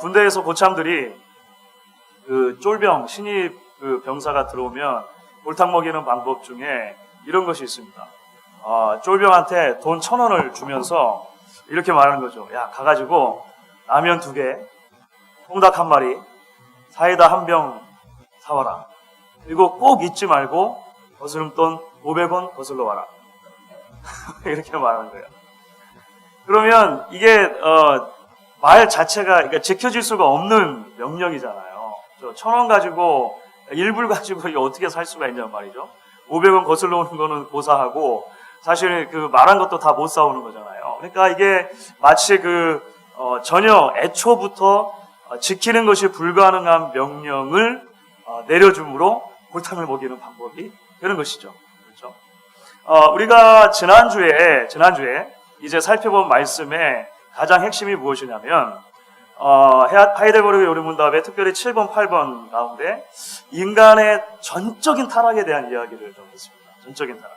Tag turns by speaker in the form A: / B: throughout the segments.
A: 군대에서 고참들이 그 쫄병, 신입 그 병사가 들어오면 골탕 먹이는 방법 중에 이런 것이 있습니다. 쫄병한테 돈 1,000원을 주면서 이렇게 말하는 거죠. 야, 가가지고 라면 2개, 통닭 1마리, 사이다 1병 사와라. 그리고 꼭 잊지 말고 거스름돈 500원 거슬러 와라. 이렇게 말하는 거예요. 그러면 이게 말 자체가 그러니까 지켜질 수가 없는 명령이잖아요. 1,000원 가지고 1불 가지고 이게 어떻게 살 수가 있냔 말이죠. 500원 거슬러 오는 거는 고사하고 사실 그 말한 것도 다 못 사오는 거잖아요. 그러니까 이게 마치 전혀 애초부터 지키는 것이 불가능한 명령을 내려줌으로 골탕을 먹이는 방법이 되는 것이죠. 그렇죠? 우리가 지난주에 이제 살펴본 말씀의 가장 핵심이 무엇이냐면 하이델베르그 요리문답의 특별히 7번, 8번 가운데 인간의 전적인 타락에 대한 이야기를 좀 했습니다. 전적인 타락.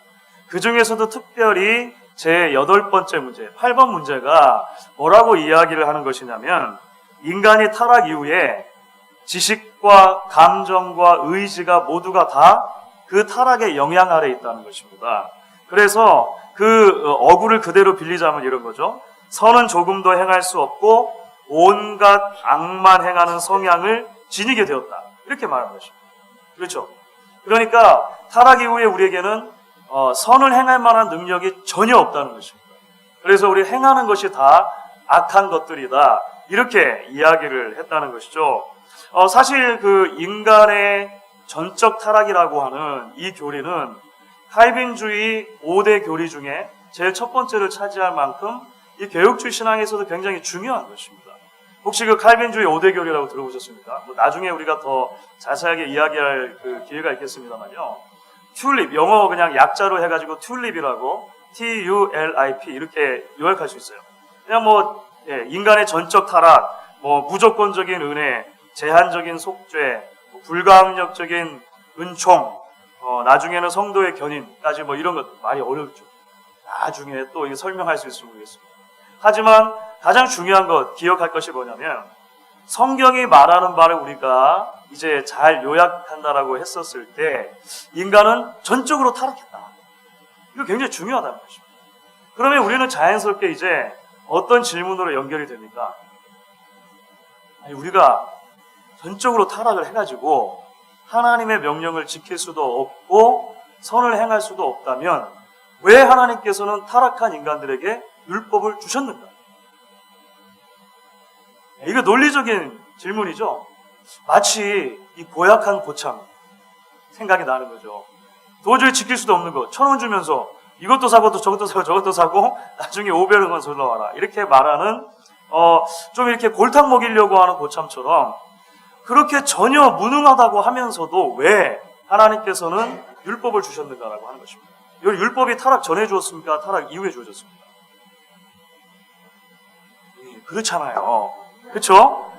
A: 그 중에서도 특별히 제 8번째 문제, 8번 문제가 뭐라고 이야기를 하는 것이냐면 인간이 타락 이후에 지식과 감정과 의지가 모두가 다 그 타락의 영향 아래 있다는 것입니다. 그래서 그 어구를 그대로 빌리자면 이런 거죠. 선은 조금도 행할 수 없고 온갖 악만 행하는 성향을 지니게 되었다. 이렇게 말하는 것입니다. 그렇죠? 그러니까 타락 이후에 우리에게는 선을 행할 만한 능력이 전혀 없다는 것입니다. 그래서 우리 행하는 것이 다 악한 것들이다. 이렇게 이야기를 했다는 것이죠. 사실 그 인간의 전적 타락이라고 하는 이 교리는 칼빈주의 5대 교리 중에 제일 첫 번째를 차지할 만큼 이 개혁주의 신앙에서도 굉장히 중요한 것입니다. 혹시 그 칼빈주의 5대 교리라고 들어보셨습니까? 나중에 우리가 더 자세하게 이야기할 그 기회가 있겠습니다만요. 튤립, 영어 그냥 약자로 해가지고 튤립이라고 TULIP 이렇게 요약할 수 있어요. 그냥 인간의 전적 타락, 무조건적인 은혜, 제한적인 속죄, 불가항력적인 은총, 나중에는 성도의 견인까지 이런 것 말이 어렵죠. 나중에 또 이게 설명할 수 있으면 모르겠습니다. 하지만 가장 중요한 것, 기억할 것이 뭐냐면 성경이 말하는 바를 우리가 이제 잘 요약한다라고 했었을 때 인간은 전적으로 타락했다. 이거 굉장히 중요하다는 것입니다. 그러면 우리는 자연스럽게 이제 어떤 질문으로 연결이 됩니까? 우리가 전적으로 타락을 해가지고 하나님의 명령을 지킬 수도 없고 선을 행할 수도 없다면 왜 하나님께서는 타락한 인간들에게 율법을 주셨는가? 이거 논리적인 질문이죠. 마치 이 고약한 고참 생각이 나는 거죠. 도저히 지킬 수도 없는 거 1,000원 주면서 이것도 사고 또 저것도 사고 저것도 사고 나중에 500원 sol러와라 이렇게 말하는 좀 이렇게 골탕 먹이려고 하는 고참처럼 그렇게 전혀 무능하다고 하면서도 왜 하나님께서는 율법을 주셨는가라고 하는 것입니다. 이 율법이 타락 전에 주었습니까? 타락 이후에 주어졌습니까? 그렇잖아요. 그렇죠?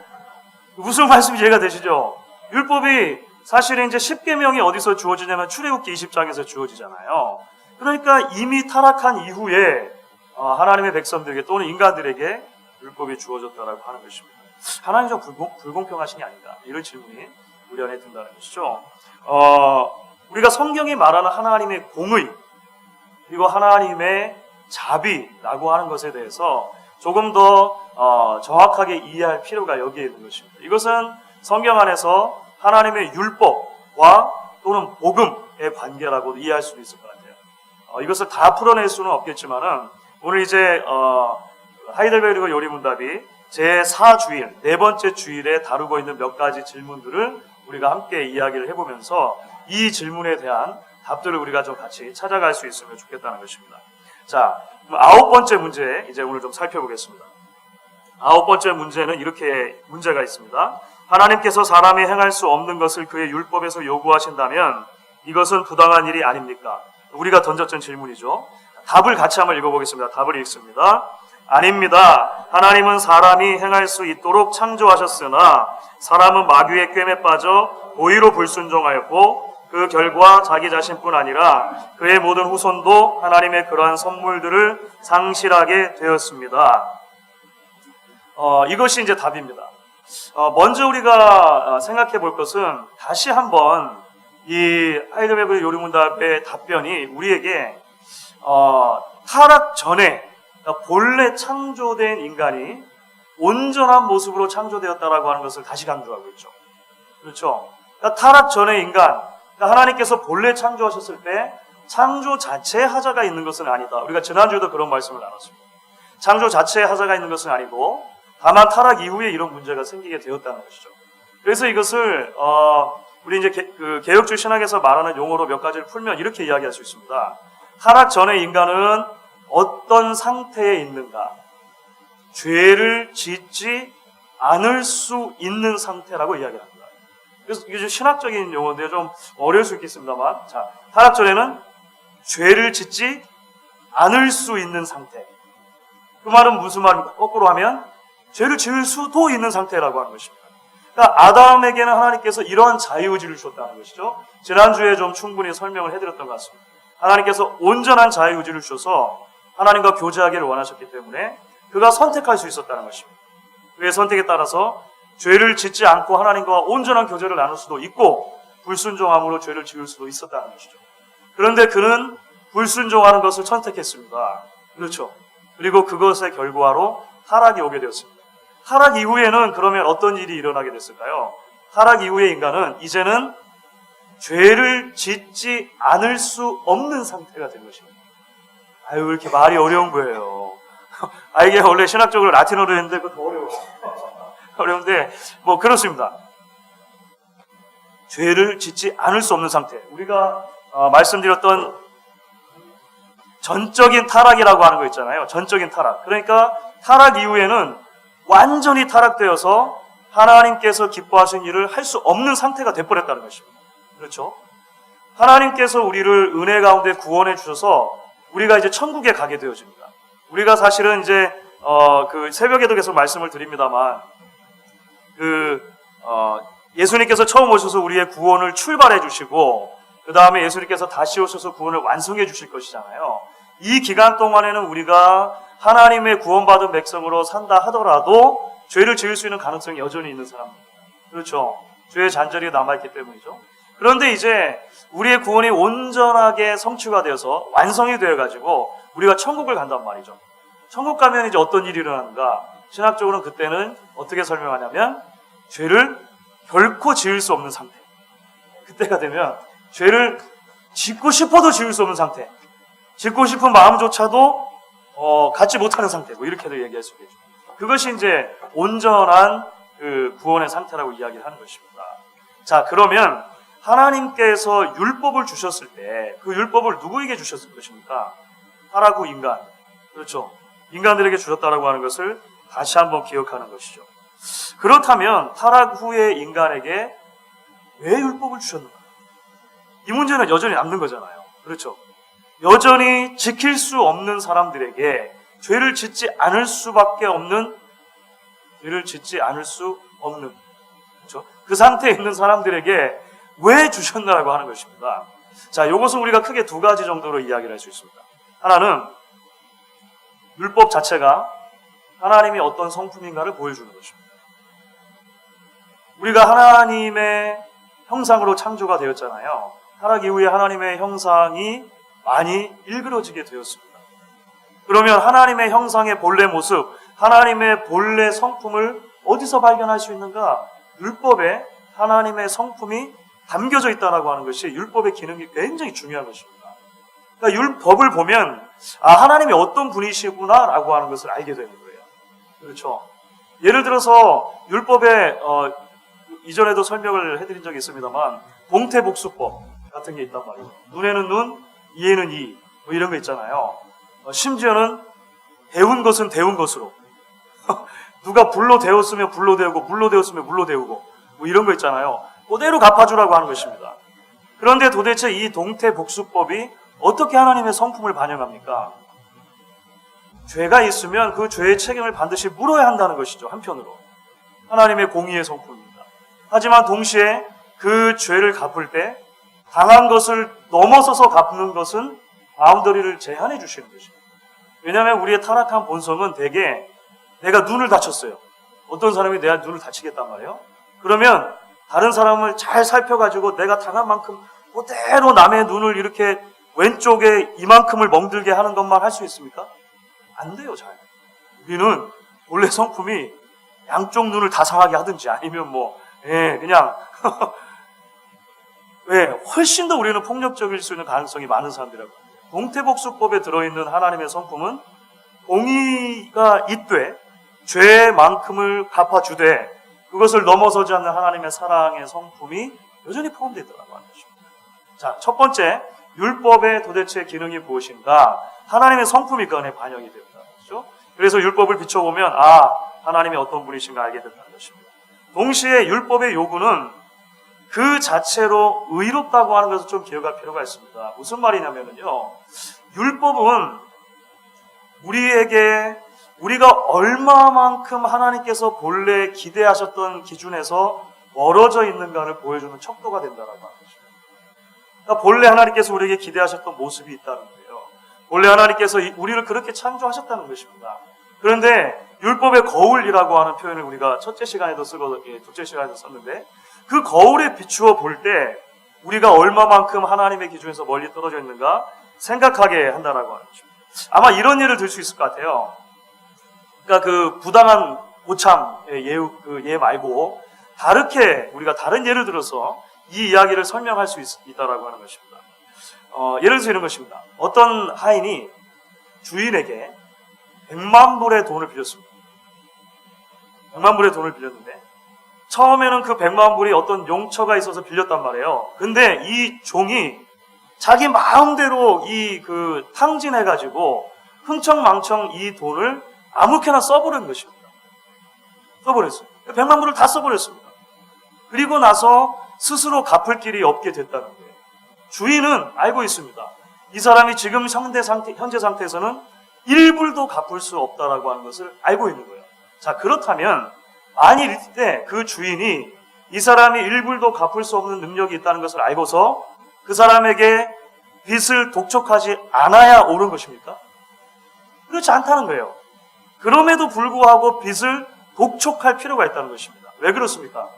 A: 무슨 말씀이 이해가 되시죠? 율법이 사실은 이제 10계명이 어디서 주어지냐면 출애굽기 20장에서 주어지잖아요. 그러니까 이미 타락한 이후에 하나님의 백성들에게 또는 인간들에게 율법이 주어졌다라고 하는 것입니다. 하나님 좀 불공평하신 게 아닌가 이런 질문이 우리 안에 든다는 것이죠. 우리가 성경이 말하는 하나님의 공의 그리고 하나님의 자비라고 하는 것에 대해서 조금 더 정확하게 이해할 필요가 여기에 있는 것입니다. 이것은 성경 안에서 하나님의 율법과 또는 복음의 관계라고 이해할 수도 있을 것 같아요. 이것을 다 풀어낼 수는 없겠지만은 오늘 이제 하이델베르그 요리문답이 제4주일, 4번째 주일에 다루고 있는 몇 가지 질문들을 우리가 함께 이야기를 해보면서 이 질문에 대한 답들을 우리가 좀 같이 찾아갈 수 있으면 좋겠다는 것입니다. 자, 9번째 문제 이제 오늘 좀 살펴보겠습니다. 9번째 문제는 이렇게 문제가 있습니다. 하나님께서 사람이 행할 수 없는 것을 그의 율법에서 요구하신다면 이것은 부당한 일이 아닙니까? 우리가 던졌던 질문이죠. 답을 같이 한번 읽어보겠습니다. 답을 읽습니다. 아닙니다. 하나님은 사람이 행할 수 있도록 창조하셨으나 사람은 마귀의 꾀에 빠져 고의로 불순종하였고 그 결과 자기 자신뿐 아니라 그의 모든 후손도 하나님의 그러한 선물들을 상실하게 되었습니다. 이것이 이제 답입니다. 먼저 우리가 생각해 볼 것은 다시 한번 이 하이델베르그 요리문답의 답변이 우리에게 타락 전에 그러니까 본래 창조된 인간이 온전한 모습으로 창조되었다라고 하는 것을 다시 강조하고 있죠. 그렇죠? 그러니까 타락 전의 인간, 그러니까 하나님께서 본래 창조하셨을 때 창조 자체에 하자가 있는 것은 아니다. 우리가 지난주에도 그런 말씀을 나눴습니다. 창조 자체에 하자가 있는 것은 아니고 다만 타락 이후에 이런 문제가 생기게 되었다는 것이죠. 그래서 이것을 우리 이제 개혁주의 신학에서 말하는 용어로 몇 가지를 풀면 이렇게 이야기할 수 있습니다. 타락 전의 인간은 어떤 상태에 있는가? 죄를 짓지 않을 수 있는 상태라고 이야기합니다. 그래서 이게 좀 신학적인 용어인데 좀 어려울 수 있겠습니다만, 자, 타락 전에는 죄를 짓지 않을 수 있는 상태. 그 말은 무슨 말입니까? 거꾸로 하면 죄를 지을 수도 있는 상태라고 하는 것입니다. 그러니까 아담에게는 하나님께서 이러한 자유의지를 주셨다는 것이죠. 지난주에 좀 충분히 설명을 해드렸던 것 같습니다. 하나님께서 온전한 자유의지를 주셔서 하나님과 교제하기를 원하셨기 때문에 그가 선택할 수 있었다는 것입니다. 그의 선택에 따라서 죄를 짓지 않고 하나님과 온전한 교제를 나눌 수도 있고 불순종함으로 죄를 지을 수도 있었다는 것이죠. 그런데 그는 불순종하는 것을 선택했습니다. 그렇죠. 그리고 그것의 결과로 타락이 오게 되었습니다. 타락 이후에는 그러면 어떤 일이 일어나게 됐을까요? 타락 이후의 인간은 이제는 죄를 짓지 않을 수 없는 상태가 된 것입니다. 아유, 왜 이렇게 말이 어려운 거예요? 이게 원래 신학적으로 라틴어로 했는데 그거 더 어려워. 어려운데, 그렇습니다. 죄를 짓지 않을 수 없는 상태. 우리가 말씀드렸던 전적인 타락이라고 하는 거 있잖아요. 전적인 타락. 그러니까 타락 이후에는 완전히 타락되어서 하나님께서 기뻐하신 일을 할 수 없는 상태가 돼버렸다는 것입니다. 그렇죠? 하나님께서 우리를 은혜 가운데 구원해 주셔서 우리가 이제 천국에 가게 되어집니다. 우리가 사실은 이제 그 새벽에도 계속 말씀을 드립니다만 예수님께서 처음 오셔서 우리의 구원을 출발해 주시고 그 다음에 예수님께서 다시 오셔서 구원을 완성해 주실 것이잖아요. 이 기간 동안에는 우리가 하나님의 구원받은 백성으로 산다 하더라도 죄를 지을 수 있는 가능성이 여전히 있는 사람입니다. 그렇죠? 죄의 잔저리가 남아있기 때문이죠. 그런데 이제 우리의 구원이 온전하게 성취가 되어서 완성이 되어가지고 우리가 천국을 간단 말이죠. 천국 가면 이제 어떤 일이 일어나는가? 신학적으로는 그때는 어떻게 설명하냐면 죄를 결코 지을 수 없는 상태. 그때가 되면 죄를 짓고 싶어도 지을 수 없는 상태. 짓고 싶은 마음조차도 갖지 못하는 상태. 이렇게도 얘기할 수 있겠죠. 그것이 이제 온전한 그 구원의 상태라고 이야기를 하는 것입니다. 자, 그러면 하나님께서 율법을 주셨을 때 그 율법을 누구에게 주셨을 것입니까? 타락 후 인간. 그렇죠. 인간들에게 주셨다라고 하는 것을 다시 한번 기억하는 것이죠. 그렇다면 타락 후의 인간에게 왜 율법을 주셨는가? 이 문제는 여전히 남는 거잖아요. 그렇죠. 여전히 지킬 수 없는 사람들에게 죄를 짓지 않을 수밖에 없는, 그렇죠? 그 상태에 있는 사람들에게 왜 주셨나라고 하는 것입니다. 자, 이것은 우리가 크게 두 가지 정도로 이야기를 할 수 있습니다. 하나는 율법 자체가 하나님이 어떤 성품인가를 보여주는 것입니다. 우리가 하나님의 형상으로 창조가 되었잖아요. 타락 이후에 하나님의 형상이 많이 일그러지게 되었습니다. 그러면 하나님의 형상의 본래 모습, 하나님의 본래 성품을 어디서 발견할 수 있는가? 율법에 하나님의 성품이 담겨져 있다고 하는 것이 율법의 기능이 굉장히 중요한 것입니다. 그러니까 율법을 보면 하나님이 어떤 분이시구나라고 하는 것을 알게 되는 거예요. 그렇죠? 예를 들어서 율법에 이전에도 설명을 해드린 적이 있습니다만 동태복수법 같은 게 있단 말이에요. 눈에는 눈, 이에는 이, 이런 거 있잖아요. 심지어는 데운 것은 데운 것으로 누가 불로 데웠으면 불로 데우고 물로 데웠으면 물로 데우고 이런 거 있잖아요. 그대로 갚아주라고 하는 것입니다. 그런데 도대체 이 동태복수법이 어떻게 하나님의 성품을 반영합니까? 죄가 있으면 그 죄의 책임을 반드시 물어야 한다는 것이죠. 한편으로 하나님의 공의의 성품입니다. 하지만 동시에 그 죄를 갚을 때 당한 것을 넘어서서 갚는 것은 바운더리를 제한해 주시는 것입니다. 왜냐하면 우리의 타락한 본성은 대개 내가 눈을 다쳤어요. 어떤 사람이 내 눈을 다치겠단 말이에요. 그러면 다른 사람을 잘 살펴가지고 내가 당한 만큼 그대로 남의 눈을 이렇게 왼쪽에 이만큼을 멍들게 하는 것만 할 수 있습니까? 안 돼요, 잘. 우리는 원래 성품이 양쪽 눈을 다 상하게 하든지 아니면 그냥 훨씬 더 우리는 폭력적일 수 있는 가능성이 많은 사람들이라고. 동태복수법에 들어있는 하나님의 성품은 공의가 있되 죄만큼을 갚아주되 그것을 넘어서지 않는 하나님의 사랑의 성품이 여전히 포함되어 있다고 하는 것입니다. 자, 첫 번째, 율법의 도대체 기능이 무엇인가? 하나님의 성품이 그 안에 반영이 된다는 것이죠. 그래서 율법을 비춰보면 하나님이 어떤 분이신가 알게 된다는 것입니다. 동시에 율법의 요구는 그 자체로 의롭다고 하는 것을 좀 기억할 필요가 있습니다. 무슨 말이냐면요, 율법은 우리가 얼마만큼 하나님께서 본래 기대하셨던 기준에서 멀어져 있는가를 보여주는 척도가 된다라고 하는 것입니다. 그러니까 본래 하나님께서 우리에게 기대하셨던 모습이 있다는 거예요. 본래 하나님께서 우리를 그렇게 창조하셨다는 것입니다. 그런데 율법의 거울이라고 하는 표현을 우리가 첫째 시간에도 쓰고 둘째 시간에도 썼는데, 그 거울에 비추어 볼 때 우리가 얼마만큼 하나님의 기준에서 멀리 떨어져 있는가 생각하게 한다라고 하는 것입니다. 아마 이런 예를 들 수 있을 것 같아요. 그러니까 그 부당한 고참의 예 말고 다르게 우리가 다른 예를 들어서 이 이야기를 설명할 수 있다라고 하는 것입니다. 예를 들어서 이런 것입니다. 어떤 하인이 주인에게 100만 불의 돈을 빌렸습니다. 100만 불의 돈을 빌렸는데 처음에는 그 100만 불이 어떤 용처가 있어서 빌렸단 말이에요. 근데 이 종이 자기 마음대로 탕진해가지고 흥청망청 이 돈을 아무렇게나 써버린 것입니다. 써버렸어요. 100만 불을 다 써버렸습니다. 그리고 나서 스스로 갚을 길이 없게 됐다는 거예요. 주인은 알고 있습니다. 이 사람이 지금 현재 상태에서는 1불도 갚을 수 없다라고 하는 것을 알고 있는 거예요. 자, 그렇다면 만일 이때 그 주인이 이 사람이 1불도 갚을 수 없는 능력이 있다는 것을 알고서 그 사람에게 빚을 독촉하지 않아야 옳은 것입니까? 그렇지 않다는 거예요. 그럼에도 불구하고 빚을 독촉할 필요가 있다는 것입니다. 왜 그렇습니까?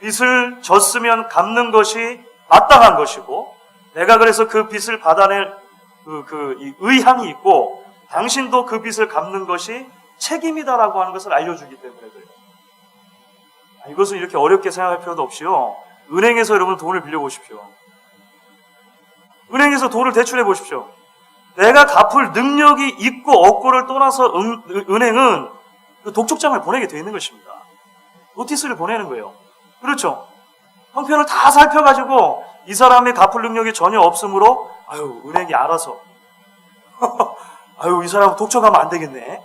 A: 빚을 졌으면 갚는 것이 마땅한 것이고, 내가 그래서 그 빚을 받아낼 이 의향이 있고, 당신도 그 빚을 갚는 것이 책임이다라고 하는 것을 알려주기 때문에 그래요. 이것은 이렇게 어렵게 생각할 필요도 없이요, 은행에서 여러분 돈을 빌려보십시오. 은행에서 돈을 대출해 보십시오. 내가 갚을 능력이 있고 없고를 떠나서 은행은 그 독촉장을 보내게 되어 있는 것입니다. 노티스를 보내는 거예요. 그렇죠? 형편을 다 살펴가지고 이 사람이 갚을 능력이 전혀 없으므로 은행이 알아서 이 사람 독촉하면 안 되겠네.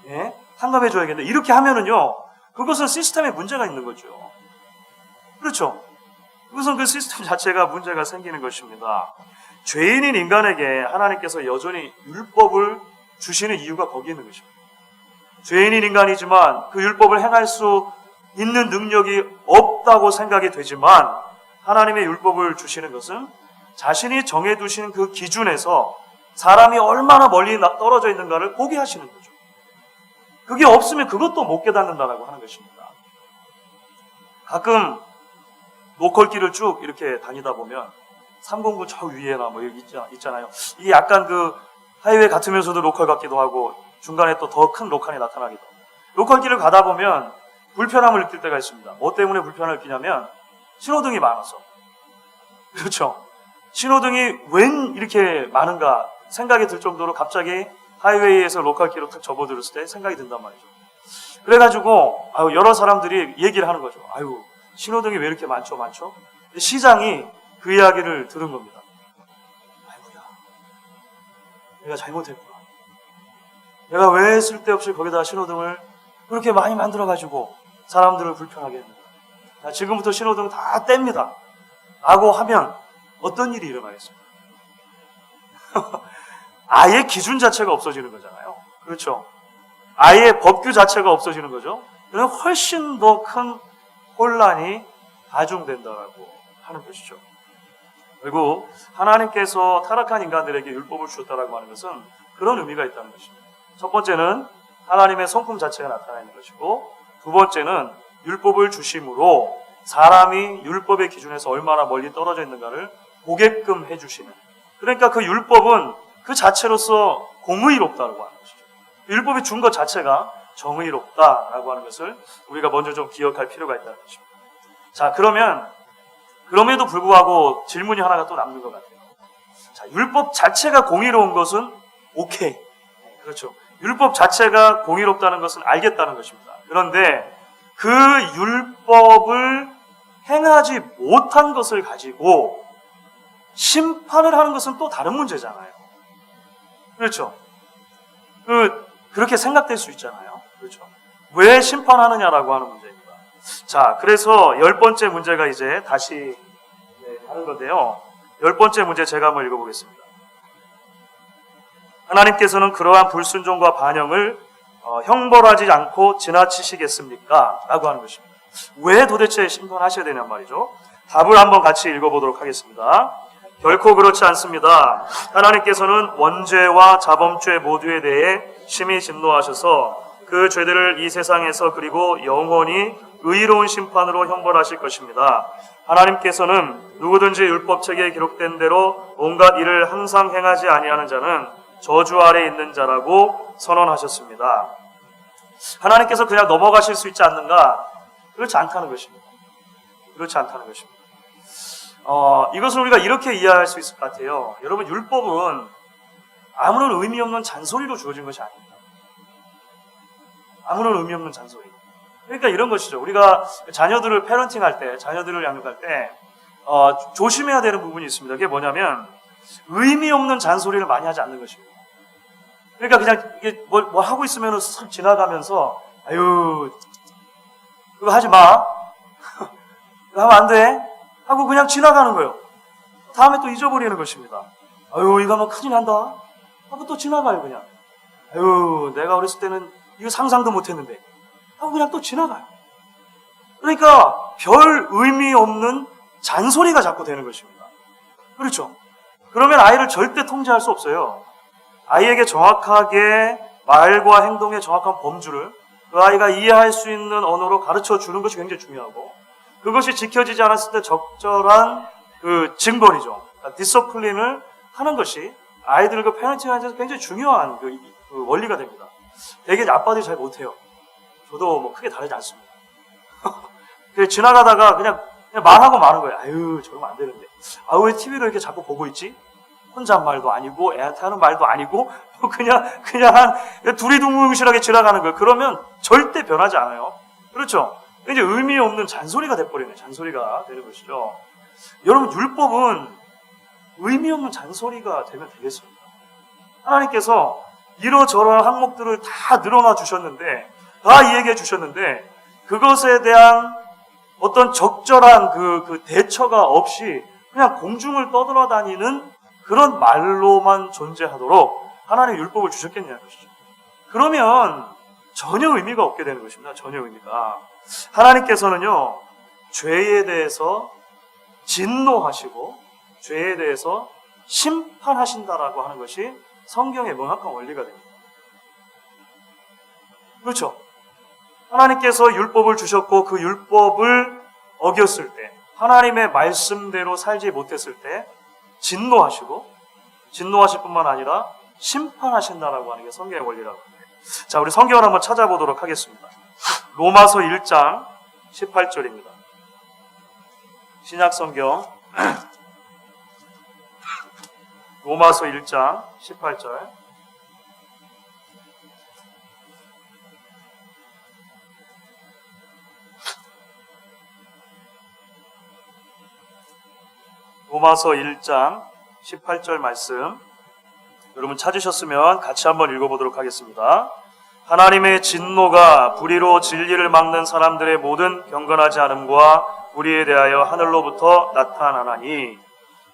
A: 예? 상감해줘야겠네. 이렇게 하면은요, 그것은 시스템에 문제가 있는 거죠. 그렇죠? 그것은 그 시스템 자체가 문제가 생기는 것입니다. 죄인인 인간에게 하나님께서 여전히 율법을 주시는 이유가 거기 있는 것입니다. 죄인인 인간이지만 그 율법을 행할 수 있는 능력이 없다고 생각이 되지만, 하나님의 율법을 주시는 것은 자신이 정해두신 그 기준에서 사람이 얼마나 멀리 떨어져 있는가를 보게 하시는 거죠. 그게 없으면 그것도 못 깨닫는다라고 하는 것입니다. 가끔 로컬길을 쭉 이렇게 다니다 보면 309 저 위에나 여기 있잖아요. 이게 약간 그 하이웨이 같으면서도 로컬 같기도 하고 중간에 또 더 큰 로컬이 나타나기도 하고, 로컬길을 가다 보면 불편함을 느낄 때가 있습니다. 뭐 때문에 불편함을 느끼냐면 신호등이 많아서. 그렇죠? 신호등이 웬 이렇게 많은가 생각이 들 정도로 갑자기 하이웨이에서 로컬길로 탁 접어들었을 때 생각이 든단 말이죠. 그래가지고 여러 사람들이 얘기를 하는 거죠. 신호등이 왜 이렇게 많죠? 시장이 그 이야기를 들은 겁니다. 아이고야, 내가 잘못했구나. 내가 왜 쓸데없이 거기다 신호등을 그렇게 많이 만들어가지고 사람들을 불편하게 했는가. 지금부터 신호등 다 뗍니다. 라고 하면 어떤 일이 일어나겠습니까? 아예 기준 자체가 없어지는 거잖아요. 그렇죠? 아예 법규 자체가 없어지는 거죠. 그럼 훨씬 더 큰 혼란이 가중된다라고 하는 것이죠. 그리고 하나님께서 타락한 인간들에게 율법을 주셨다라고 하는 것은 그런 의미가 있다는 것입니다. 첫 번째는 하나님의 성품 자체가 나타나 있는 것이고, 두 번째는 율법을 주심으로 사람이 율법의 기준에서 얼마나 멀리 떨어져 있는가를 보게끔 해주시는. 그러니까 그 율법은 그 자체로서 공의롭다라고 하는 것이죠. 율법이 준 것 자체가 정의롭다라고 하는 것을 우리가 먼저 좀 기억할 필요가 있다는 것입니다. 자, 그럼에도 불구하고 질문이 하나가 또 남는 것 같아요. 자, 율법 자체가 공의로운 것은 오케이. 그렇죠. 율법 자체가 공의롭다는 것은 알겠다는 것입니다. 그런데 그 율법을 행하지 못한 것을 가지고 심판을 하는 것은 또 다른 문제잖아요. 그렇죠. 그렇게 생각될 수 있잖아요. 그렇죠. 왜 심판하느냐라고 하는 문제입니다. 자, 그래서 10번째 문제가 이제 다시 다른 건데요. 10번째 문제 제가 한번 읽어보겠습니다. 하나님께서는 그러한 불순종과 반영을 형벌하지 않고 지나치시겠습니까? 라고 하는 것입니다. 왜 도대체 심판하셔야 되냔 말이죠. 답을 한번 같이 읽어보도록 하겠습니다. 결코 그렇지 않습니다. 하나님께서는 원죄와 자범죄 모두에 대해 심히 진노하셔서 그 죄들을 이 세상에서 그리고 영원히 의로운 심판으로 형벌하실 것입니다. 하나님께서는 누구든지 율법책에 기록된 대로 온갖 일을 항상 행하지 아니하는 자는 저주 아래 있는 자라고 선언하셨습니다. 하나님께서 그냥 넘어가실 수 있지 않는가? 그렇지 않다는 것입니다. 그렇지 않다는 것입니다. 이것을 우리가 이렇게 이해할 수 있을 것 같아요. 여러분, 율법은 아무런 의미 없는 잔소리로 주어진 것이 아닙니다. 아무런 의미 없는 잔소리. 그러니까 이런 것이죠. 우리가 자녀들을 패런팅할 때, 자녀들을 양육할 때 조심해야 되는 부분이 있습니다. 그게 뭐냐면 의미 없는 잔소리를 많이 하지 않는 것입니다. 그러니까 그냥 이게 뭐 하고 있으면 싹 지나가면서 아유 그거 하지 마. 그거 하면 안 돼. 하고 그냥 지나가는 거예요. 다음에 또 잊어버리는 것입니다. 아유 이거 하면 큰일 난다. 하고 또 지나가요 그냥. 아유 내가 어렸을 때는 이거 상상도 못했는데. 하고 그냥 또 지나가요. 그러니까 별 의미 없는 잔소리가 자꾸 되는 것입니다. 그렇죠? 그러면 아이를 절대 통제할 수 없어요. 아이에게 정확하게 말과 행동의 정확한 범주를 그 아이가 이해할 수 있는 언어로 가르쳐 주는 것이 굉장히 중요하고, 그것이 지켜지지 않았을 때 적절한 그 징벌이죠. 그러니까 디서플린을 하는 것이 아이들을 그 패런팅하는 데서 굉장히 중요한 그 원리가 됩니다. 되게 아빠들이 잘 못해요. 저도 뭐 크게 다르지 않습니다. 그냥 지나가다가 그냥 말하고 마는 거예요. 아유 저러면 안 되는데. 아 왜 TV를 이렇게 자꾸 보고 있지? 혼잣말도 아니고 애한테 하는 말도 아니고 그냥 한 두리둥실하게 지나가는 거예요. 그러면 절대 변하지 않아요. 그렇죠? 이제 의미 없는 잔소리가 돼버리는 잔소리가 되는 것이죠. 여러분 율법은 의미 없는 잔소리가 되면 되겠습니다. 하나님께서 이러저러한 항목들을 다 늘어놔 주셨는데, 다 이야기해 주셨는데 그것에 대한 어떤 적절한 그 대처가 없이 그냥 공중을 떠돌아다니는 그런 말로만 존재하도록 하나님의 율법을 주셨겠냐는 것이죠. 그러면 전혀 의미가 없게 되는 것입니다. 전혀 의미가. 하나님께서는요, 죄에 대해서 진노하시고 죄에 대해서 심판하신다라고 하는 것이 성경의 명확한 원리가 됩니다. 그렇죠? 하나님께서 율법을 주셨고 그 율법을 어겼을 때, 하나님의 말씀대로 살지 못했을 때 진노하실 뿐만 아니라 심판하신다라고 하는 게 성경의 원리라고 합니다. 자, 우리 성경을 한번 찾아보도록 하겠습니다. 로마서 1장 18절입니다. 신약 성경 로마서 1장 18절. 로마서 1장 18절 말씀 여러분 찾으셨으면 같이 한번 읽어보도록 하겠습니다. 하나님의 진노가 불의로 진리를 막는 사람들의 모든 경건하지 않음과 불의에 대하여 하늘로부터 나타나나니,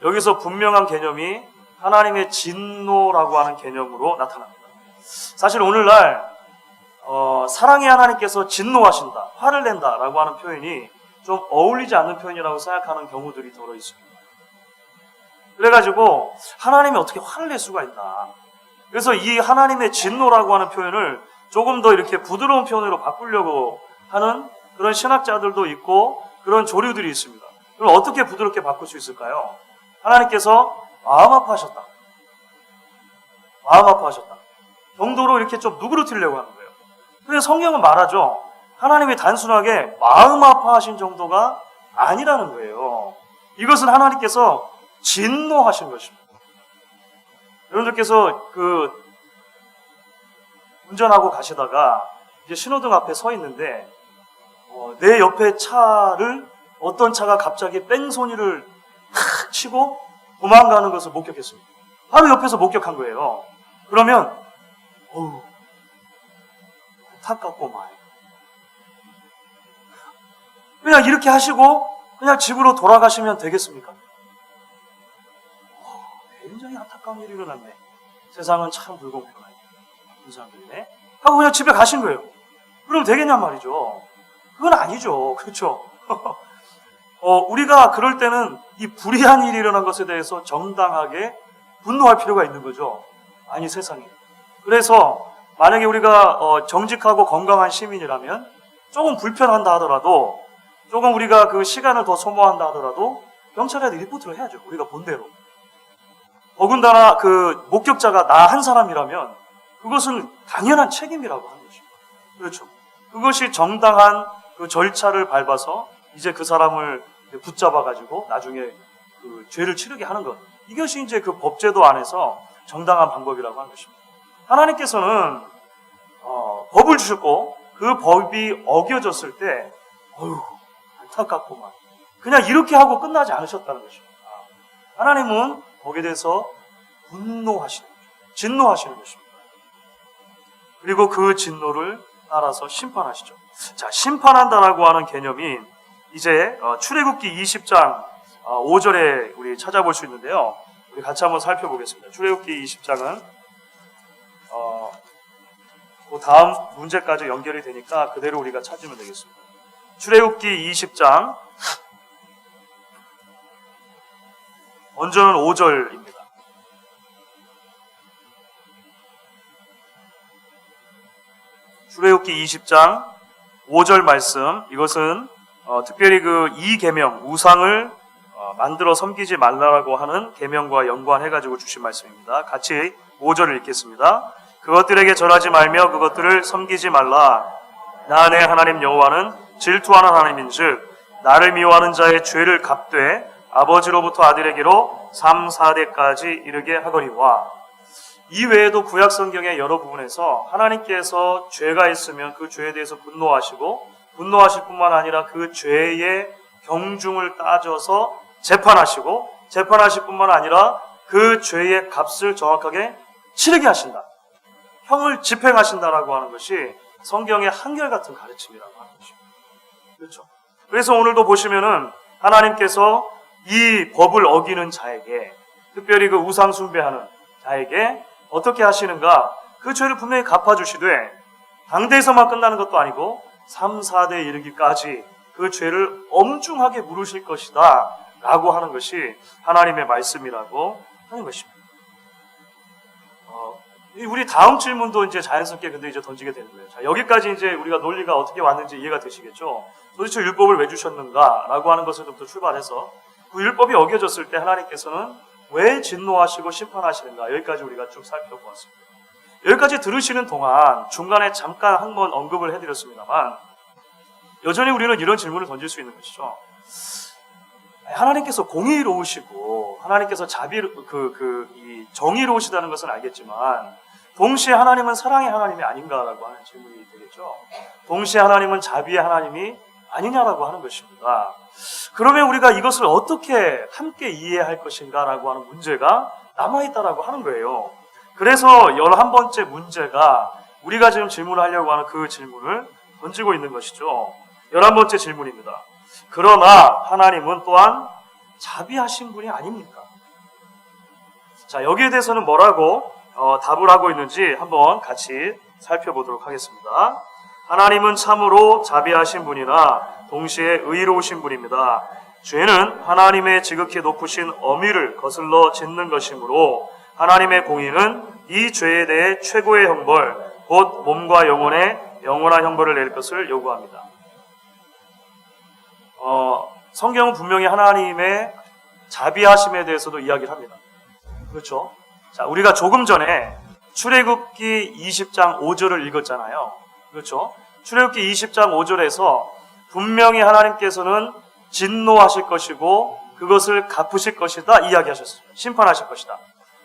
A: 여기서 분명한 개념이 하나님의 진노라고 하는 개념으로 나타납니다. 사실 오늘날 사랑의 하나님께서 진노하신다, 화를 낸다라고 하는 표현이 좀 어울리지 않는 표현이라고 생각하는 경우들이 더러 있습니다. 그래가지고 하나님이 어떻게 화를 낼 수가 있나. 그래서 이 하나님의 진노라고 하는 표현을 조금 더 이렇게 부드러운 표현으로 바꾸려고 하는 그런 신학자들도 있고 그런 조류들이 있습니다. 그럼 어떻게 부드럽게 바꿀 수 있을까요? 하나님께서 마음 아파하셨다. 마음 아파하셨다. 정도로 이렇게 좀 누그러뜨리려고 하는 거예요. 그래서 성경은 말하죠. 하나님이 단순하게 마음 아파하신 정도가 아니라는 거예요. 이것은 하나님께서 진노하신 것입니다. 여러분들께서 운전하고 가시다가 이제 신호등 앞에 서 있는데 내 옆에 차를 어떤 차가 갑자기 뺑소니를 탁 치고 도망가는 것을 목격했습니다. 바로 옆에서 목격한 거예요. 그러면 안타깝고만 그냥 이렇게 하시고 그냥 집으로 돌아가시면 되겠습니까? 굉장히 안타까운 일이 일어났네. 세상은 참 불공평하네. 나쁜 사람들이네. 하고 그냥 집에 가신 거예요. 그럼 되겠냔 말이죠. 그건 아니죠. 그렇죠? 우리가 그럴 때는 이 불의한 일이 일어난 것에 대해서 정당하게 분노할 필요가 있는 거죠. 아니 세상에. 그래서 만약에 우리가 정직하고 건강한 시민이라면 조금 불편한다 하더라도 조금 우리가 그 시간을 더 소모한다 하더라도 경찰에 리포트를 해야죠. 우리가 본대로. 더군다나 그 목격자가 나 한 사람이라면 그것은 당연한 책임이라고 하는 것입니다. 그렇죠. 그것이 정당한 그 절차를 밟아서 이제 그 사람을 붙잡아가지고 나중에 그 죄를 치르게 하는 것. 이것이 이제 그 법제도 안에서 정당한 방법이라고 하는 것입니다. 하나님께서는 법을 주셨고 그 법이 어겨졌을 때 안타깝구만. 그냥 이렇게 하고 끝나지 않으셨다는 것입니다. 하나님은 거기에 대해서 분노하시는 거죠. 진노하시는 것입니다. 그리고 그 진노를 따라서 심판하시죠. 자, 심판한다라고 하는 개념이 이제 출애굽기 20장 5절에 우리 찾아볼 수 있는데요. 우리 같이 한번 살펴보겠습니다. 출애굽기 20장은 그 다음 문제까지 연결이 되니까 그대로 우리가 찾으면 되겠습니다. 출애굽기 20장 먼저는 5절입니다. 출애굽기 20장 5절 말씀, 이것은 특별히 그 이 계명, 우상을 만들어 섬기지 말라라고 하는 계명과 연관해가지고 주신 말씀입니다. 같이 5절을 읽겠습니다. 그것들에게 절하지 말며 그것들을 섬기지 말라. 나 내 하나님 여호와는 질투하는 하나님인즉 나를 미워하는 자의 죄를 갚되 아버지로부터 아들에게로 3, 4대까지 이르게 하거니와. 이 외에도 구약 성경의 여러 부분에서 하나님께서 죄가 있으면 그 죄에 대해서 분노하시고 분노하실 뿐만 아니라 그 죄의 경중을 따져서 재판하시고 재판하실 뿐만 아니라 그 죄의 값을 정확하게 치르게 하신다. 형을 집행하신다라고 하는 것이 성경의 한결같은 가르침이라고 하는 것입니다. 그렇죠? 그래서 오늘도 보시면은 하나님께서 이 법을 어기는 자에게, 특별히 그 우상 숭배하는 자에게 어떻게 하시는가? 그 죄를 분명히 갚아주시되 당대에서만 끝나는 것도 아니고 3, 4대에 이르기까지 그 죄를 엄중하게 물으실 것이다 라고 하는 것이 하나님의 말씀이라고 하는 것입니다. 우리 다음 질문도 이제 자연스럽게 근데 이제 던지게 되는 거예요. 자, 여기까지 이제 우리가 논리가 어떻게 왔는지 이해가 되시겠죠? 도대체 율법을 왜 주셨는가? 라고 하는 것에서부터 출발해서 그 율법이 어겨졌을 때 하나님께서는 왜 진노하시고 심판하시는가? 여기까지 우리가 쭉 살펴보았습니다. 여기까지 들으시는 동안 중간에 잠깐 한번 언급을 해드렸습니다만 여전히 우리는 이런 질문을 던질 수 있는 것이죠. 하나님께서 공의로우시고 하나님께서 정의로우시다는 것은 알겠지만 동시에 하나님은 사랑의 하나님이 아닌가라고 하는 질문이 되겠죠. 동시에 하나님은 자비의 하나님이 아니냐라고 하는 것입니다. 그러면 우리가 이것을 어떻게 함께 이해할 것인가라고 하는 문제가 남아있다라고 하는 거예요. 그래서 11번째 문제가 우리가 지금 질문하려고 하는 그 질문을 던지고 있는 것이죠. 11번째 질문입니다. 그러나 하나님은 또한 자비하신 분이 아닙니까? 자, 여기에 대해서는 뭐라고 답을 하고 있는지 한번 같이 살펴보도록 하겠습니다. 하나님은 참으로 자비하신 분이나 동시에 의로우신 분입니다. 죄는 하나님의 지극히 높으신 엄위를 거슬러 짓는 것이므로 하나님의 공의는 이 죄에 대해 최고의 형벌, 곧 몸과 영혼에 영원한 형벌을 낼 것을 요구합니다. 성경은 분명히 하나님의 자비하심에 대해서도 이야기를 합니다. 그렇죠? 자, 우리가 조금 전에 출애굽기 20장 5절을 읽었잖아요. 그렇죠? 출애굽기 20장 5절에서 분명히 하나님께서는 진노하실 것이고 그것을 갚으실 것이다 이야기하셨어요. 심판하실 것이다.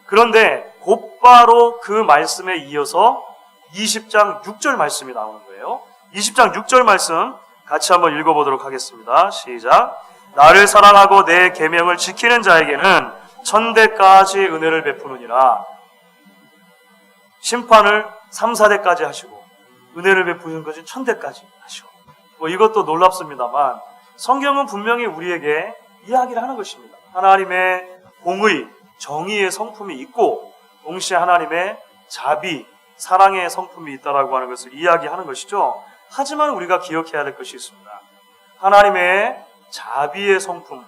A: 그런데 곧바로 그 말씀에 이어서 20장 6절 말씀이 나오는 거예요. 20장 6절 말씀 같이 한번 읽어보도록 하겠습니다. 시작. 나를 사랑하고 내 계명을 지키는 자에게는 천대까지 은혜를 베푸느니라. 심판을 3, 4대까지 하시고 은혜를 베푸는 것이 천대까지 하시고 이것도 놀랍습니다만 성경은 분명히 우리에게 이야기를 하는 것입니다. 하나님의 공의, 정의의 성품이 있고 동시에 하나님의 자비, 사랑의 성품이 있다라고 하는 것을 이야기하는 것이죠. 하지만 우리가 기억해야 될 것이 있습니다. 하나님의 자비의 성품,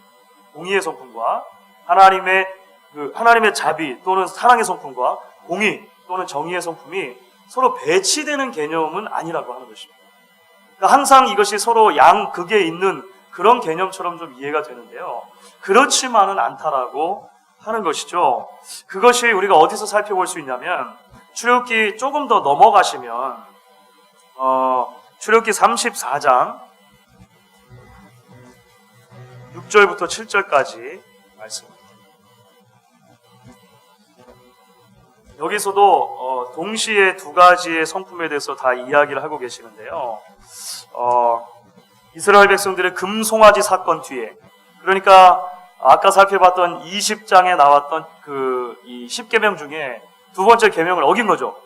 A: 공의의 성품과 하나님의 자비 또는 사랑의 성품과 공의 또는 정의의 성품이 서로 배치되는 개념은 아니라고 하는 것입니다. 그러니까 항상 이것이 서로 양극에 있는 그런 개념처럼 좀 이해가 되는데요. 그렇지만은 않다라고 하는 것이죠. 그것이 우리가 어디서 살펴볼 수 있냐면 출애굽기 조금 더 넘어가시면 출애굽기 34장 6절부터 7절까지 말씀입니다. 여기서도 동시에 두 가지의 성품에 대해서 다 이야기를 하고 계시는데요. 이스라엘 백성들의 금송아지 사건 뒤에, 그러니까 아까 살펴봤던 20장에 나왔던 이 10계명 중에 두 번째 계명을 어긴 거죠.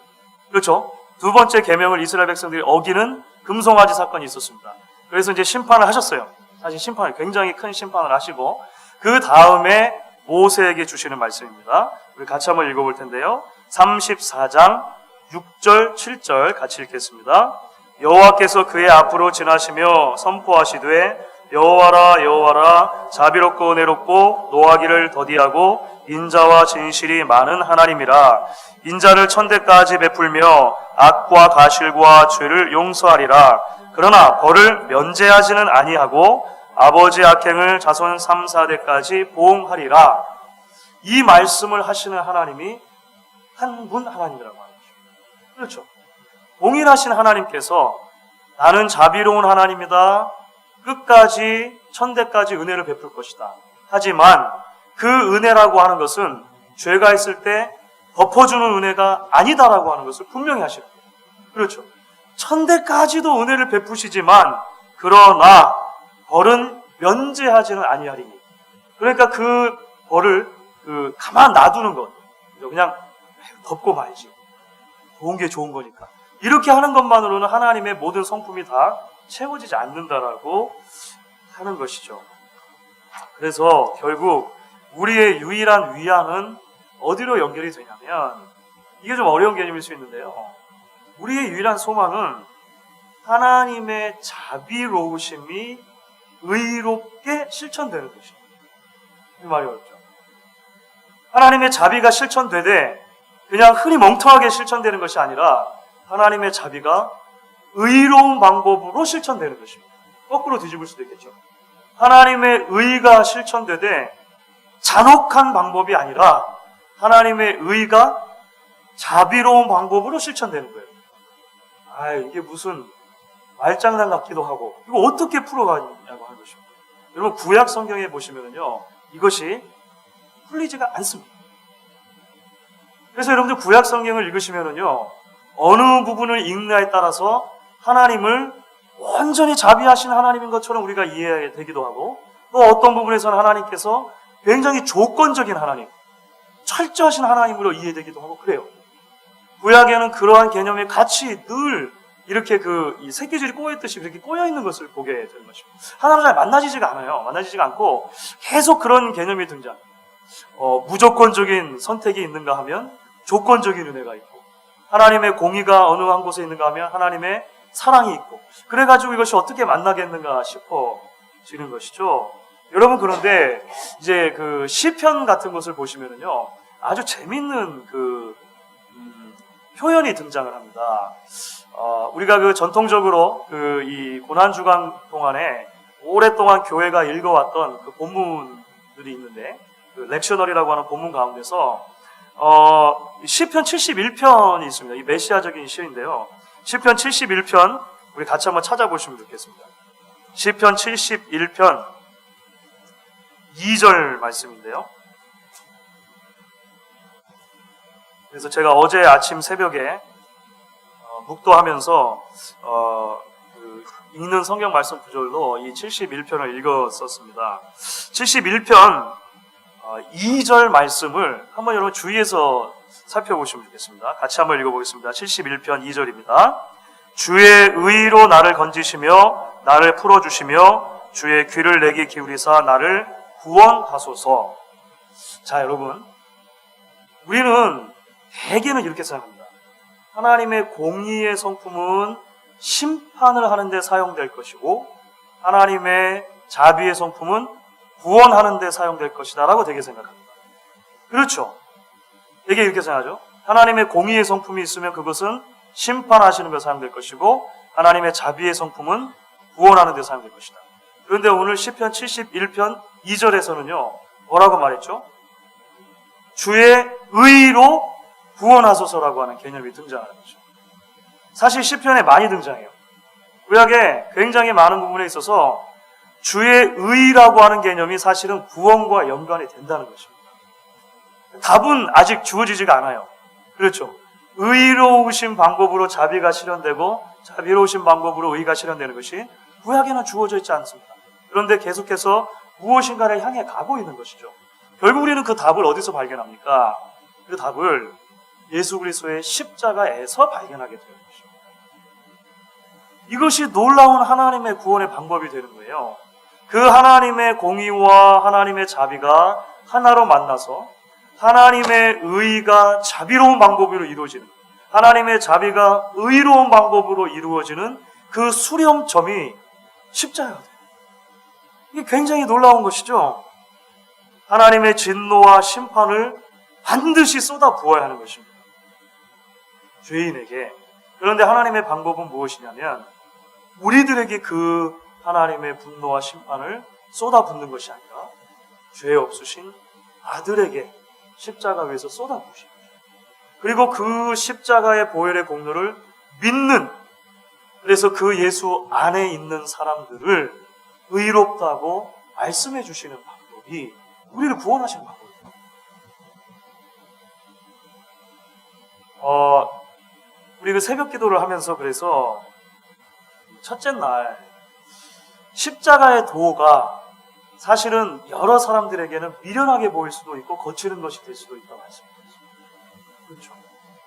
A: 그렇죠? 두 번째 계명을 이스라엘 백성들이 어기는 금송아지 사건이 있었습니다. 그래서 이제 심판을 하셨어요. 사실 굉장히 큰 심판을 하시고 그 다음에 모세에게 주시는 말씀입니다. 우리 같이 한번 읽어볼 텐데요. 34장 6절 7절 같이 읽겠습니다. 여호와께서 그의 앞으로 지나시며 선포하시되 여호와라 여호와라 자비롭고 은혜롭고 노하기를 더디하고 인자와 진실이 많은 하나님이라. 인자를 천대까지 베풀며 악과 가실과 죄를 용서하리라. 그러나 벌을 면제하지는 아니하고 아버지 악행을 자손 3, 4대까지 보응하리라. 이 말씀을 하시는 하나님이 한 분 하나님이라고 하는 거죠. 그렇죠. 동일하신 하나님께서 나는 자비로운 하나님이다. 끝까지 천대까지 은혜를 베풀 것이다. 하지만 그 은혜라고 하는 것은 죄가 있을 때 덮어주는 은혜가 아니다라고 하는 것을 분명히 하시는 거예요. 그렇죠. 천대까지도 은혜를 베푸시지만 그러나 벌은 면제하지는 아니하리니. 그러니까 그 벌을 가만 놔두는 것, 그냥 덮고 말지. 좋은 게 좋은 거니까. 이렇게 하는 것만으로는 하나님의 모든 성품이 다 채워지지 않는다라고 하는 것이죠. 그래서 결국 우리의 유일한 위안은 어디로 연결이 되냐면, 이게 좀 어려운 개념일 수 있는데요. 우리의 유일한 소망은 하나님의 자비로우심이 의롭게 실천되는 것입니다. 이 말이 어렵죠. 하나님의 자비가 실천되되 그냥 흔히 멍청하게 실천되는 것이 아니라 하나님의 자비가 의로운 방법으로 실천되는 것입니다. 거꾸로 뒤집을 수도 있겠죠. 하나님의 의가 실천되되 잔혹한 방법이 아니라 하나님의 의가 자비로운 방법으로 실천되는 거예요. 이게 무슨 말장난 같기도 하고 이거 어떻게 풀어가냐고 하는 것입니다. 여러분 구약 성경에 보시면은요 이것이 풀리지가 않습니다. 그래서 여러분들 구약 성경을 읽으시면은요 어느 부분을 읽느냐에 따라서 하나님을 완전히 자비하신 하나님인 것처럼 우리가 이해되기도 하고 또 어떤 부분에서는 하나님께서 굉장히 조건적인 하나님, 철저하신 하나님으로 이해되기도 하고 그래요. 구약에는 그러한 개념이 같이 늘 이렇게 이 새끼줄이 꼬여있듯이 그렇게 꼬여있는 것을 보게 되는 것입니다. 하나로 잘 만나지지가 않아요. 만나지지가 않고 계속 그런 개념이 등장. 무조건적인 선택이 있는가 하면 조건적인 은혜가 있고 하나님의 공의가 어느 한 곳에 있는가 하면 하나님의 사랑이 있고 그래가지고 이것이 어떻게 만나겠는가 싶어지는 것이죠. 여러분 그런데 이제 시편 같은 것을 보시면은요 아주 재밌는 표현이 등장을 합니다. 우리가 전통적으로 이 고난주간 동안에 오랫동안 교회가 읽어왔던 그 본문들이 있는데, 그 렉셔너리라고 하는 본문 가운데서 시편 71편이 있습니다. 이 메시아적인 시인데요. 시편 71편 우리 같이 한번 찾아보시면 좋겠습니다. 시편 71편 2절 말씀인데요. 그래서 제가 어제 아침 새벽에 묵도하면서 읽는 성경 말씀 구절로 이 71편을 읽었었습니다. 71편 2절 말씀을 한번 여러분 주의해서 살펴보시면 좋겠습니다. 같이 한번 읽어보겠습니다. 71편 2절입니다. 주의 의로 나를 건지시며 나를 풀어주시며 주의 귀를 내게 기울이사 나를 구원하소서. 자, 여러분, 우리는 대개는 이렇게 생각합니다. 하나님의 공의의 성품은 심판을 하는 데 사용될 것이고 하나님의 자비의 성품은 구원하는 데 사용될 것이다 라고 되게 생각합니다. 그렇죠. 되게 이렇게 생각하죠. 하나님의 공의의 성품이 있으면 그것은 심판하시는 데 사용될 것이고 하나님의 자비의 성품은 구원하는 데 사용될 것이다. 그런데 오늘 시편 71편 2절에서는요. 뭐라고 말했죠? 주의 의로 구원하소서라고 하는 개념이 등장하는 거죠. 사실 시편에 많이 등장해요. 구약에 굉장히 많은 부분에 있어서 주의 의라고 하는 개념이 사실은 구원과 연관이 된다는 것입니다. 답은 아직 주어지지가 않아요. 그렇죠. 의로우신 방법으로 자비가 실현되고 자비로우신 방법으로 의가 실현되는 것이 구약에는 주어져 있지 않습니다. 그런데 계속해서 무엇인가를 향해 가고 있는 것이죠. 결국 우리는 그 답을 어디서 발견합니까? 그 답을 예수 그리스도의 십자가에서 발견하게 되는 것입니다. 이것이 놀라운 하나님의 구원의 방법이 되는 거예요. 그 하나님의 공의와 하나님의 자비가 하나로 만나서 하나님의 의가 자비로운 방법으로 이루어지는, 하나님의 자비가 의로운 방법으로 이루어지는 그 수렴점이 십자가가 돼요. 이게 굉장히 놀라운 것이죠. 하나님의 진노와 심판을 반드시 쏟아 부어야 하는 것입니다. 죄인에게. 그런데 하나님의 방법은 무엇이냐면 우리들에게 그 하나님의 분노와 심판을 쏟아붓는 것이 아니라 죄 없으신 아들에게 십자가 위에서 쏟아부으신 거죠. 그리고 그 십자가의 보혈의 공로를 믿는, 그래서 그 예수 안에 있는 사람들을 의롭다고 말씀해 주시는 방법이 우리를 구원하시는 방법입니다. 우리 그 새벽 기도를 하면서 그래서 첫째 날 십자가의 도가 사실은 여러 사람들에게는 미련하게 보일 수도 있고 거치는 것이 될 수도 있다고 말씀드렸습니다. 그렇죠.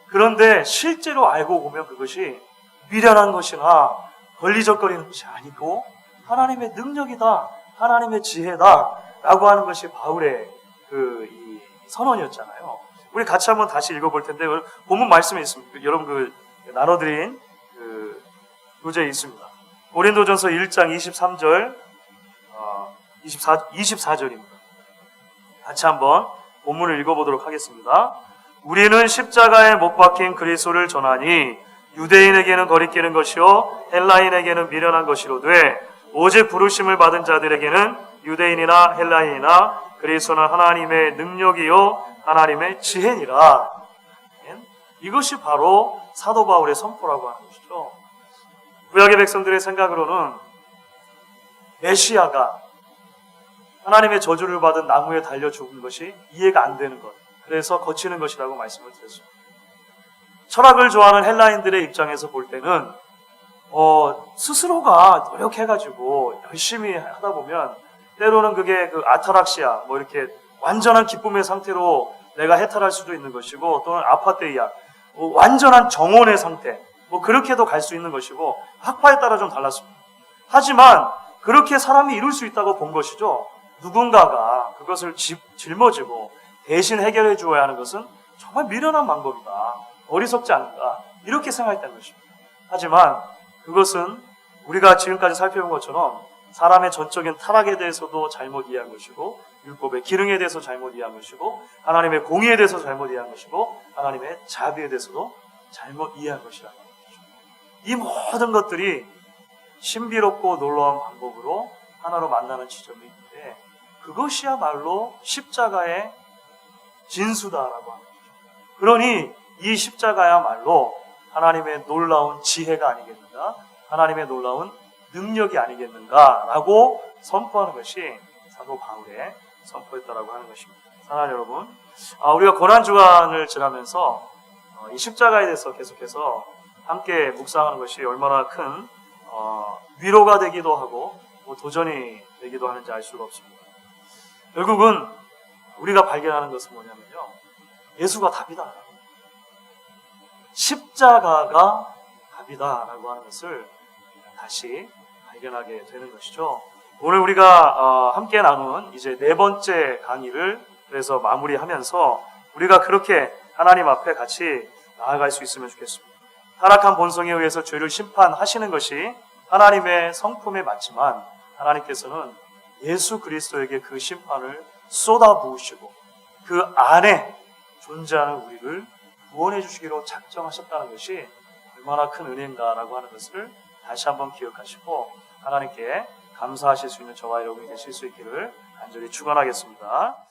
A: 그런데 실제로 알고 보면 그것이 미련한 것이나 걸리적거리는 것이 아니고 하나님의 능력이다, 하나님의 지혜다 라고 하는 것이 바울의 이 선언이었잖아요. 우리 같이 한번 다시 읽어볼 텐데 본문 말씀에 있습니다. 여러분 나눠드린 교재에 있습니다. 고린도전서 1장 23절 24절입니다. 같이 한번 본문을 읽어보도록 하겠습니다. 우리는 십자가에 못 박힌 그리스도를 전하니 유대인에게는 거리끼는 것이요 헬라인에게는 미련한 것이로되 오직 부르심을 받은 자들에게는 유대인이나 헬라인이나 그리스도는 하나님의 능력이요 하나님의 지혜니라. 이것이 바로 사도 바울의 선포라고 하는 것이죠. 구약의 백성들의 생각으로는 메시아가 하나님의 저주를 받은 나무에 달려 죽은 것이 이해가 안 되는 것, 그래서 거치는 것이라고 말씀을 드렸습니다. 철학을 좋아하는 헬라인들의 입장에서 볼 때는 스스로가 노력해가지고 열심히 하다 보면 때로는 그게 아타락시아 이렇게 완전한 기쁨의 상태로 내가 해탈할 수도 있는 것이고 또는 아파테이아 완전한 정원의 상태 그렇게도 갈 수 있는 것이고 학파에 따라 좀 달랐습니다. 하지만 그렇게 사람이 이룰 수 있다고 본 것이죠. 누군가가 그것을 짊어지고 대신 해결해 주어야 하는 것은 정말 미련한 방법이다, 어리석지 않은가 이렇게 생각했다는 것입니다. 하지만 그것은 우리가 지금까지 살펴본 것처럼 사람의 전적인 타락에 대해서도 잘못 이해한 것이고 율법의 기능에 대해서 잘못 이해한 것이고 하나님의 공의에 대해서 잘못 이해한 것이고 하나님의 자비에 대해서도 잘못 이해한 것이라는 것이죠. 이 모든 것들이 신비롭고 놀라운 방법으로 하나로 만나는 지점이 있는데 그것이야말로 십자가의 진수다라고 합니다. 그러니 이 십자가야말로 하나님의 놀라운 지혜가 아니겠는가? 하나님의 놀라운 능력이 아니겠는가라고 선포하는 것이 사도 바울의 선포였다라고 하는 것입니다. 사랑하는 여러분, 우리가 고난주간을 지나면서 이 십자가에 대해서 계속해서 함께 묵상하는 것이 얼마나 큰 위로가 되기도 하고 도전이 되기도 하는지 알 수가 없습니다. 결국은 우리가 발견하는 것은 뭐냐면요, 예수가 답이다, 십자가가 답이다라고 하는 것을 다시 발견하게 되는 것이죠. 오늘 우리가 함께 나눈 이제 네 번째 강의를 그래서 마무리하면서 우리가 그렇게 하나님 앞에 같이 나아갈 수 있으면 좋겠습니다. 타락한 본성에 의해서 죄를 심판하시는 것이 하나님의 성품에 맞지만 하나님께서는 예수 그리스도에게 그 심판을 쏟아부으시고 그 안에 존재하는 우리를 구원해 주시기로 작정하셨다는 것이 얼마나 큰 은혜인가라고 하는 것을 다시 한번 기억하시고 하나님께 감사하실 수 있는 저와 여러분이 되실 수 있기를 간절히 축원하겠습니다.